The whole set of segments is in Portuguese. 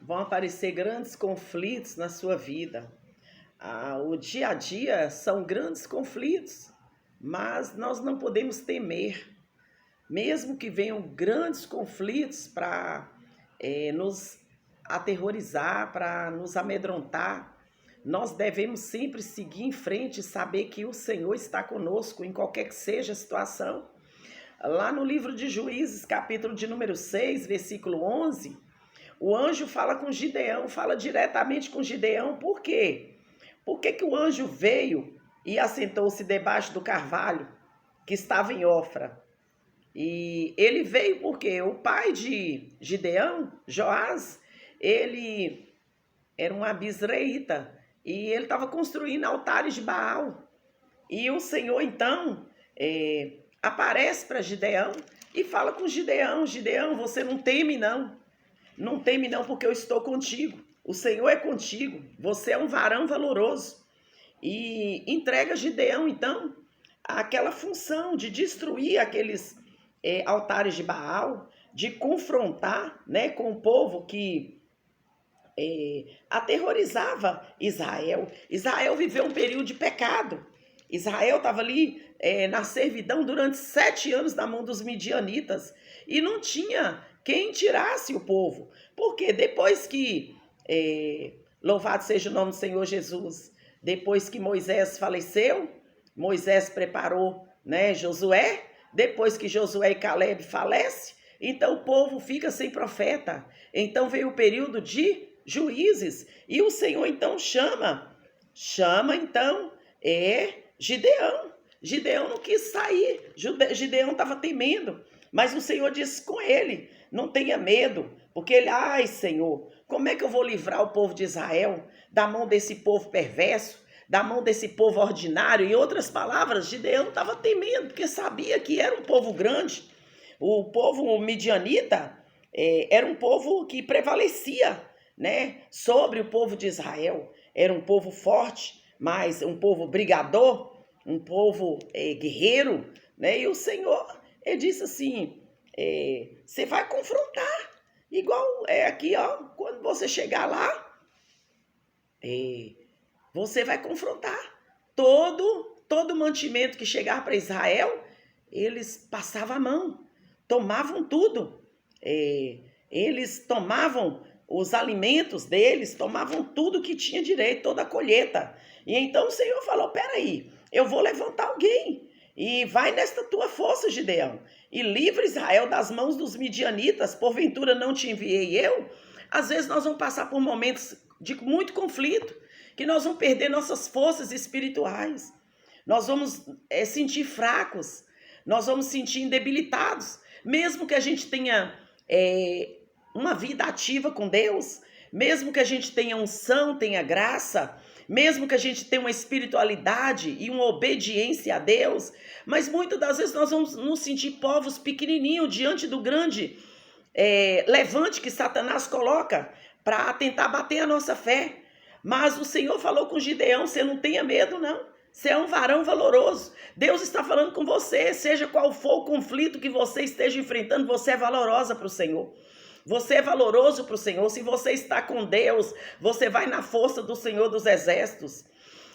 vão aparecer grandes conflitos na sua vida. O dia a dia são grandes conflitos, mas nós não podemos temer, mesmo que venham grandes conflitos para nos aterrorizar, para nos amedrontar. Nós devemos sempre seguir em frente e saber que o Senhor está conosco em qualquer que seja a situação. Lá no livro de Juízes, capítulo de número 6, versículo 11, o anjo fala com Gideão, fala diretamente com Gideão. Por quê? Por que o anjo veio e assentou-se debaixo do carvalho que estava em Ofra? E ele veio porque o pai de Gideão, Joás, ele era um abisreíta e ele estava construindo altares de Baal. E o Senhor, então, aparece para Gideão e fala com Gideão: Gideão, você não teme não. Não teme não, porque eu estou contigo. O Senhor é contigo. Você é um varão valoroso. E entrega a Gideão, então, aquela função de destruir aqueles altares de Baal, de confrontar, né, com o povo que aterrorizava Israel. Israel viveu um período de pecado. Israel estava ali na servidão durante 7 anos na mão dos midianitas e não tinha quem tirasse o povo. Porque depois que, louvado seja o nome do Senhor Jesus, depois que Moisés faleceu, Moisés preparou, né, Josué. Depois que Josué e Caleb falecem, então o povo fica sem profeta. Então veio o período de juízes e o Senhor então chama então Gideão. Gideão não quis sair, Gideão estava temendo, mas o Senhor disse com ele: não tenha medo, porque ele, ai Senhor, como é que eu vou livrar o povo de Israel da mão desse povo perverso, da mão desse povo ordinário? Em outras palavras, Gideão estava temendo, porque sabia que era um povo grande. O povo midianita era um povo que prevalecia, né, sobre o povo de Israel. Era um povo forte, mas um povo brigador, um povo guerreiro, né? E o Senhor, ele disse assim: você vai confrontar, igual aqui, ó, quando você chegar lá, você vai confrontar todo mantimento que chegar para Israel. Eles passavam a mão, tomavam tudo, eles tomavam os alimentos deles, tomavam tudo que tinha direito, toda a colheita. E então o Senhor falou: peraí, eu vou levantar alguém, e vai nesta tua força, Gideão, e livra Israel das mãos dos midianitas, porventura não te enviei eu? Às vezes nós vamos passar por momentos de muito conflito, que nós vamos perder nossas forças espirituais, nós vamos sentir fracos, nós vamos sentir debilitados, mesmo que a gente tenha uma vida ativa com Deus, mesmo que a gente tenha unção, tenha graça, mesmo que a gente tenha uma espiritualidade e uma obediência a Deus, mas muitas das vezes nós vamos nos sentir povos pequenininhos diante do grande levante que Satanás coloca para tentar bater a nossa fé. Mas o Senhor falou com Gideão: você não tenha medo não, você é um varão valoroso. Deus está falando com você, seja qual for o conflito que você esteja enfrentando, você é valorosa para o Senhor. Você é valoroso para o Senhor. Se você está com Deus, você vai na força do Senhor dos Exércitos.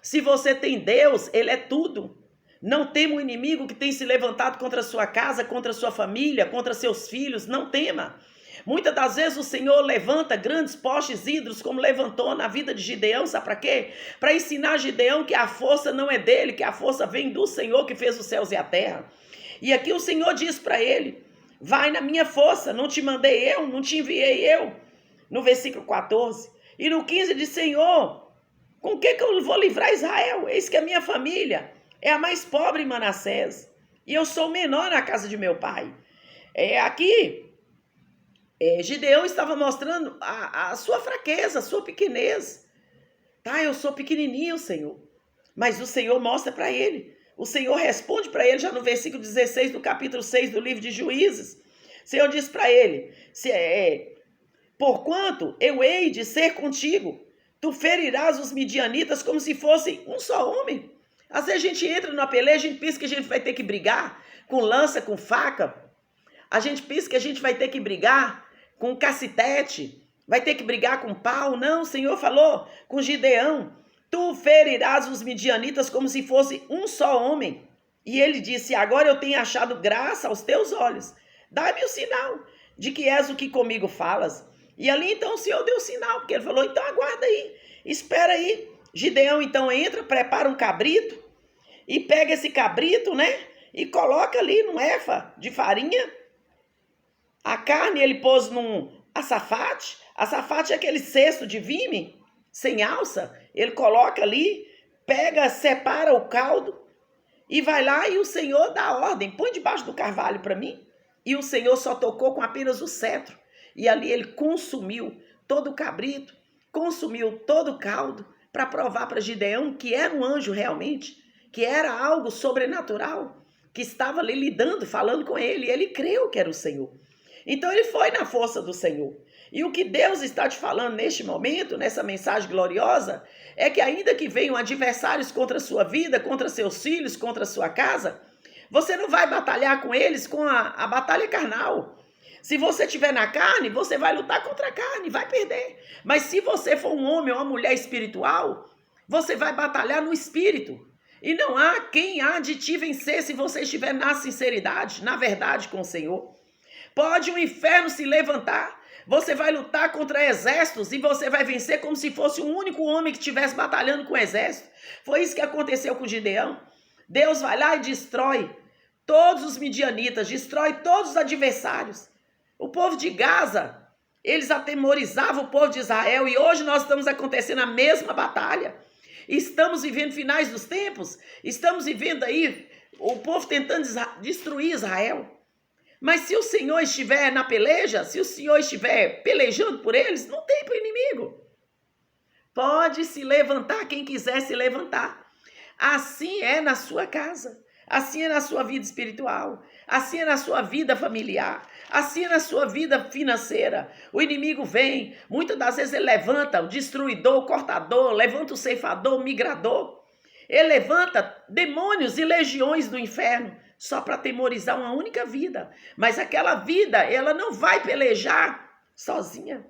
Se você tem Deus, Ele é tudo. Não tema o inimigo que tem se levantado contra a sua casa, contra a sua família, contra seus filhos. Não tema. Muitas das vezes o Senhor levanta grandes postes ídolos, como levantou na vida de Gideão. Sabe para quê? Para ensinar Gideão que a força não é dele, que a força vem do Senhor que fez os céus e a terra. E aqui o Senhor diz para ele: vai na minha força, não te mandei eu, não te enviei eu. No versículo 14. E no 15 diz: Senhor, com que eu vou livrar Israel? Eis que a minha família é a mais pobre em Manassés, e eu sou o menor na casa de meu pai. Aqui, Gideão estava mostrando a sua fraqueza, a sua pequenez. Tá, eu sou pequenininho, Senhor. Mas o Senhor mostra para ele. O Senhor responde para ele já no versículo 16 do capítulo 6 do livro de Juízes. O Senhor diz para ele: porquanto eu hei de ser contigo, tu ferirás os midianitas como se fosse um só homem. Às vezes a gente entra numa peleia, a gente pensa que a gente vai ter que brigar com lança, com faca. A gente pensa que a gente vai ter que brigar com cacetete, Vai ter que brigar com pau? Não, o Senhor falou com Gideão: tu ferirás os midianitas como se fosse um só homem. E ele disse: agora eu tenho achado graça aos teus olhos. Dá-me o sinal de que és o que comigo falas. E ali então o Senhor deu o sinal, porque ele falou: então aguarda aí, espera aí. Gideão então entra, prepara um cabrito e pega esse cabrito, né? E coloca ali num efa de farinha. A carne ele pôs num açafate. Açafate é aquele cesto de vime, sem alça. Ele coloca ali, pega, separa o caldo e vai lá e o Senhor dá a ordem. Põe debaixo do carvalho para mim. E o Senhor só tocou com apenas o cetro. E ali ele consumiu todo o cabrito, consumiu todo o caldo para provar para Gideão que era um anjo realmente, que era algo sobrenatural, que estava ali lidando, falando com ele. E ele creu que era o Senhor. Então ele foi na força do Senhor. E o que Deus está te falando neste momento, nessa mensagem gloriosa, é que ainda que venham adversários contra a sua vida, contra seus filhos, contra a sua casa, você não vai batalhar com eles com a batalha carnal. Se você estiver na carne, você vai lutar contra a carne, vai perder. Mas se você for um homem ou uma mulher espiritual, você vai batalhar no espírito. E não há quem há de te vencer se você estiver na sinceridade, na verdade com o Senhor. Pode o inferno se levantar, você vai lutar contra exércitos e você vai vencer como se fosse um único homem que estivesse batalhando com o exército. Foi isso que aconteceu com Gideão. Deus vai lá e destrói todos os midianitas, destrói todos os adversários. O povo de Gaza, eles atemorizavam o povo de Israel e hoje nós estamos acontecendo a mesma batalha. Estamos vivendo finais dos tempos, estamos vivendo aí o povo tentando destruir Israel. Mas se o Senhor estiver na peleja, se o Senhor estiver pelejando por eles, não tem para o inimigo. Pode se levantar quem quiser se levantar. Assim é na sua casa, assim é na sua vida espiritual, assim é na sua vida familiar, assim é na sua vida financeira. O inimigo vem, muitas das vezes ele levanta o destruidor, o cortador, levanta o ceifador, o migrador. Ele levanta demônios e legiões do inferno só para atemorizar uma única vida. Mas aquela vida, ela não vai pelejar sozinha.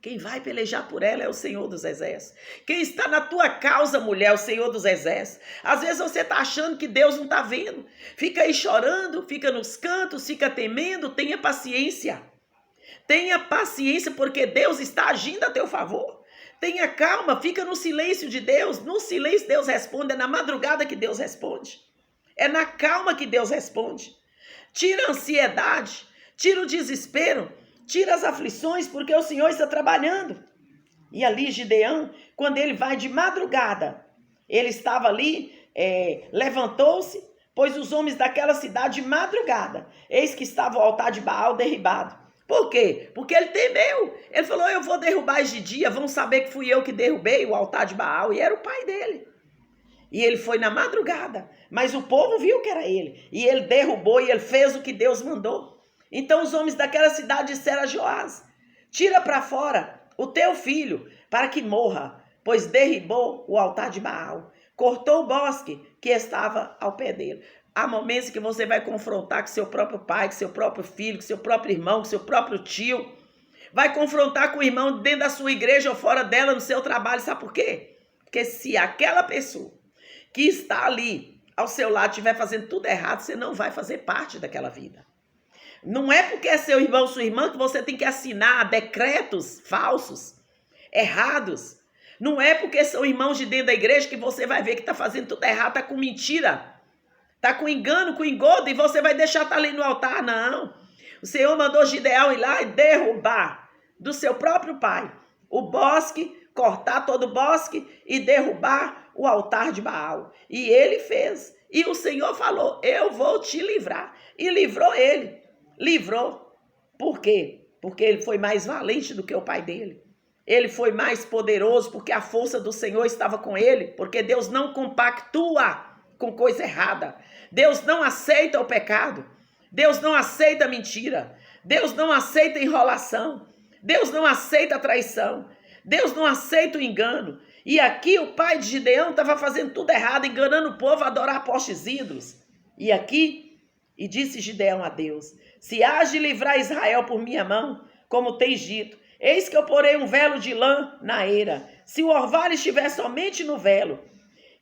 Quem vai pelejar por ela é o Senhor dos Exércitos. Quem está na tua causa, mulher, é o Senhor dos Exércitos. Às vezes você está achando que Deus não está vendo. Fica aí chorando, fica nos cantos, fica temendo. Tenha paciência. Tenha paciência porque Deus está agindo a teu favor. Tenha calma, fica no silêncio de Deus. No silêncio Deus responde, é na madrugada que Deus responde. É na calma que Deus responde. Tira a ansiedade, tira o desespero, tira as aflições, porque o Senhor está trabalhando. E ali Gideão, quando ele vai de madrugada, ele estava ali, levantou-se, pois os homens daquela cidade de madrugada, eis que estava o altar de Baal derribado. Por quê? Porque ele temeu. Ele falou, eu vou derrubar de dia, vão saber que fui eu que derrubei o altar de Baal. E era o pai dele. E ele foi na madrugada, mas o povo viu que era ele. E ele derrubou e ele fez o que Deus mandou. Então os homens daquela cidade disseram a Joás, tira para fora o teu filho para que morra, pois derribou o altar de Baal, cortou o bosque que estava ao pé dele. Há momentos que você vai confrontar com seu próprio pai, com seu próprio filho, com seu próprio irmão, com seu próprio tio. Vai confrontar com o irmão dentro da sua igreja ou fora dela, no seu trabalho. Sabe por quê? Porque se aquela pessoa que está ali ao seu lado estiver fazendo tudo errado, você não vai fazer parte daquela vida. Não é porque é seu irmão ou sua irmã que você tem que assinar decretos falsos, errados. Não é porque são irmãos de dentro da igreja que você vai ver que está fazendo tudo errado, está com mentira, está com engano, com engodo, e você vai deixar estar ali no altar. Não. O Senhor mandou Gideão ir lá e derrubar do seu próprio pai o bosque, cortar todo o bosque e derrubar o altar de Baal. E ele fez. E o Senhor falou, eu vou te livrar. E livrou ele. Livrou. Por quê? Porque ele foi mais valente do que o pai dele. Ele foi mais poderoso porque a força do Senhor estava com ele. Porque Deus não compactua com coisa errada. Deus não aceita o pecado. Deus não aceita a mentira. Deus não aceita a enrolação. Deus não aceita a traição. Deus não aceita o engano. E aqui o pai de Gideão estava fazendo tudo errado, enganando o povo a adorar postes ídolos. E aqui, e disse Gideão a Deus, se hás de livrar Israel por minha mão, como tens dito, Eis que eu porei um velo de lã na eira. Se o orvalho estiver somente no velo,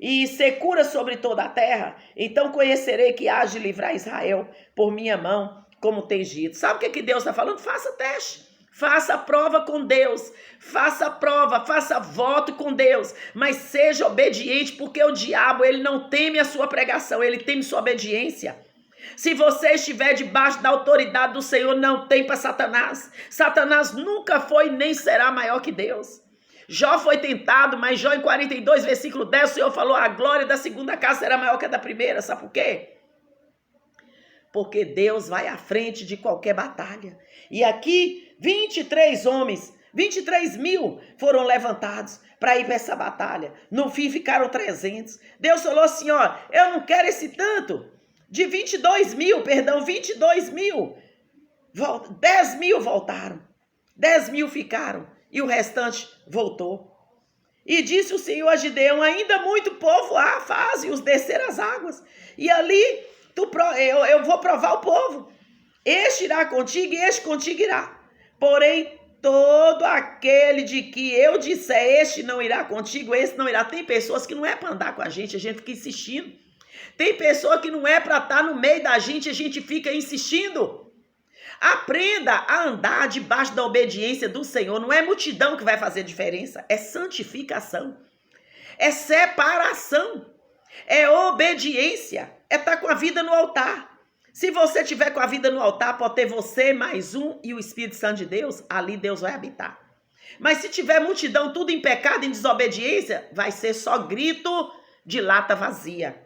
e secura sobre toda a terra, então conhecerei que há de livrar Israel por minha mão, como tens dito. Sabe o que Deus está falando? Faça teste. Faça prova com Deus, faça prova, faça voto com Deus, mas seja obediente, porque o diabo, ele não teme a sua pregação, ele teme sua obediência. Se você estiver debaixo da autoridade do Senhor, não tem para Satanás. Satanás nunca foi nem será maior que Deus. Jó foi tentado, mas Jó em 42, versículo 10, o Senhor falou, a glória da segunda casa será maior que a da primeira. Sabe por quê? Porque Deus vai à frente de qualquer batalha. E aqui, 23 homens, 23 mil foram levantados para ir para essa batalha. No fim, ficaram 300. Deus falou assim, ó, eu não quero esse tanto. De 22 mil, 10 mil voltaram. 10 mil ficaram. E o restante voltou. E disse o Senhor a Gideão, ainda muito povo há, faze-os descer as águas. E ali eu vou provar o povo. Este irá contigo e este contigo irá. Porém, todo aquele de que eu disser, este não irá contigo, esse não irá. Tem pessoas que não é para andar com a gente fica insistindo. Tem pessoa que não é para estar no meio da gente, a gente fica insistindo. Aprenda a andar debaixo da obediência do Senhor. Não é multidão que vai fazer diferença, é santificação, é separação, é obediência, é estar com a vida no altar. Se você tiver com a vida no altar, pode ter você mais um e o Espírito Santo de Deus, ali Deus vai habitar. Mas se tiver multidão, tudo em pecado, em desobediência, vai ser só grito de lata vazia.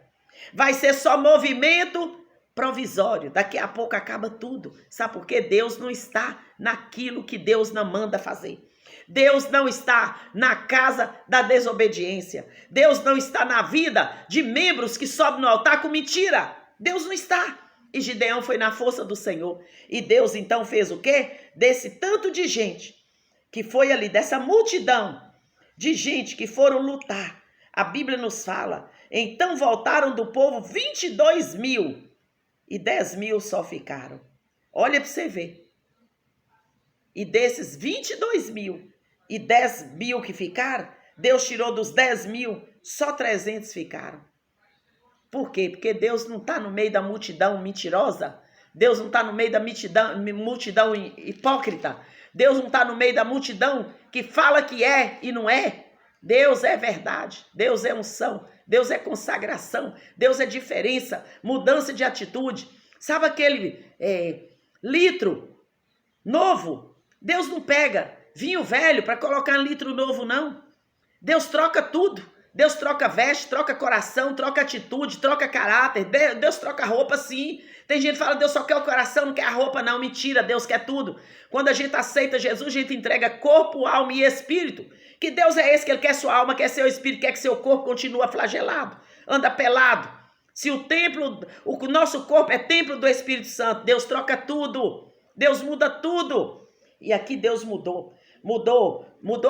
Vai ser só movimento provisório. Daqui a pouco acaba tudo. Sabe por quê? Deus não está naquilo que Deus não manda fazer. Deus não está na casa da desobediência. Deus não está na vida de membros que sobem no altar com mentira. Deus não está. E Gideão foi na força do Senhor. E Deus então fez o quê? Desse tanto de gente que foi ali, dessa multidão de gente que foram lutar. A Bíblia nos fala, então voltaram do povo 22 mil e 10 mil só ficaram. Olha para você ver. E desses 22 mil e 10 mil que ficaram, Deus tirou dos 10 mil, só 300 ficaram. Por quê? Porque Deus não está no meio da multidão mentirosa. Deus não está no meio da multidão hipócrita. Deus não está no meio da multidão que fala que é e não é. Deus é verdade, Deus é unção, Deus é consagração, Deus é diferença, mudança de atitude. Sabe aquele litro novo? Deus não pega vinho velho para colocar em litro novo, não. Deus troca tudo. Deus troca veste, troca coração, troca atitude, troca caráter. Deus troca roupa, sim. Tem gente que fala, Deus só quer o coração, não quer a roupa, não. Mentira, Deus quer tudo. Quando a gente aceita Jesus, a gente entrega corpo, alma e espírito. Que Deus é esse que Ele quer sua alma, quer seu espírito, quer que seu corpo continue flagelado, anda pelado. Se o nosso corpo é templo do Espírito Santo, Deus troca tudo. Deus muda tudo. E aqui Deus mudou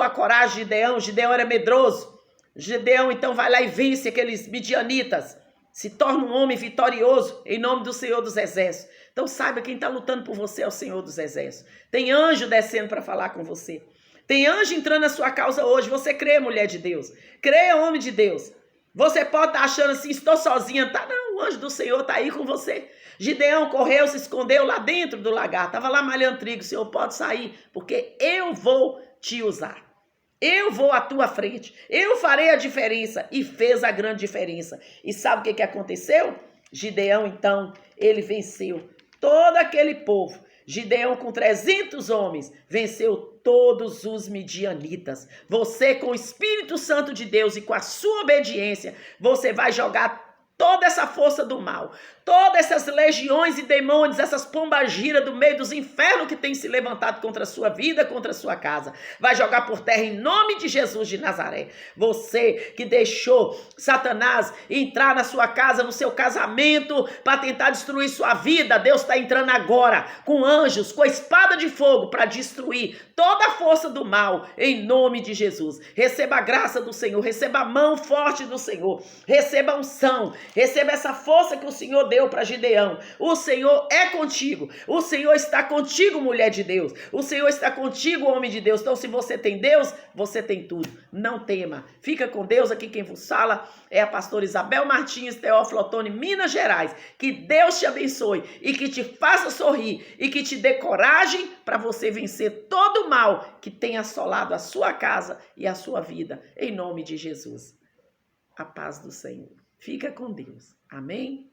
a coragem de Gideão. Gideão era medroso. Gideão então vai lá e vence aqueles midianitas, se torna um homem vitorioso em nome do Senhor dos Exércitos. Então saiba, quem está lutando por você é o Senhor dos Exércitos. Tem anjo descendo para falar com você. Tem anjo entrando na sua causa hoje. Você crê, mulher de Deus? Crê, homem de Deus? Você pode estar achando assim, estou sozinha. Tá, não, o anjo do Senhor está aí com você. Gideão correu, se escondeu lá dentro do lagar. Estava lá malhando trigo. O Senhor pode sair, porque eu vou te usar. Eu vou à tua frente, eu farei a diferença. E fez a grande diferença. E sabe o que aconteceu? Gideão, então, ele venceu todo aquele povo. Gideão, com 300 homens, venceu todos os midianitas. Você, com o Espírito Santo de Deus e com a sua obediência, você vai jogar toda essa força do mal, todas essas legiões e demônios, essas pombagiras do meio dos infernos que tem se levantado contra a sua vida, contra a sua casa, vai jogar por terra em nome de Jesus de Nazaré. Você que deixou Satanás entrar na sua casa, no seu casamento, para tentar destruir sua vida, Deus está entrando agora com anjos, com a espada de fogo para destruir toda a força do mal em nome de Jesus. Receba a graça do Senhor, receba a mão forte do Senhor, receba a unção, Receba essa força que o Senhor deu para Gideão. O Senhor é contigo. O Senhor está contigo, mulher de Deus. O Senhor está contigo, homem de Deus. Então, se você tem Deus, você tem tudo. Não tema. Fica com Deus. Aqui quem vos fala é a pastora Isabel Martins, Teófilo Otoni, Minas Gerais. Que Deus te abençoe e que te faça sorrir e que te dê coragem para você vencer todo o mal que tem assolado a sua casa e a sua vida. Em nome de Jesus. A paz do Senhor. Fica com Deus. Amém?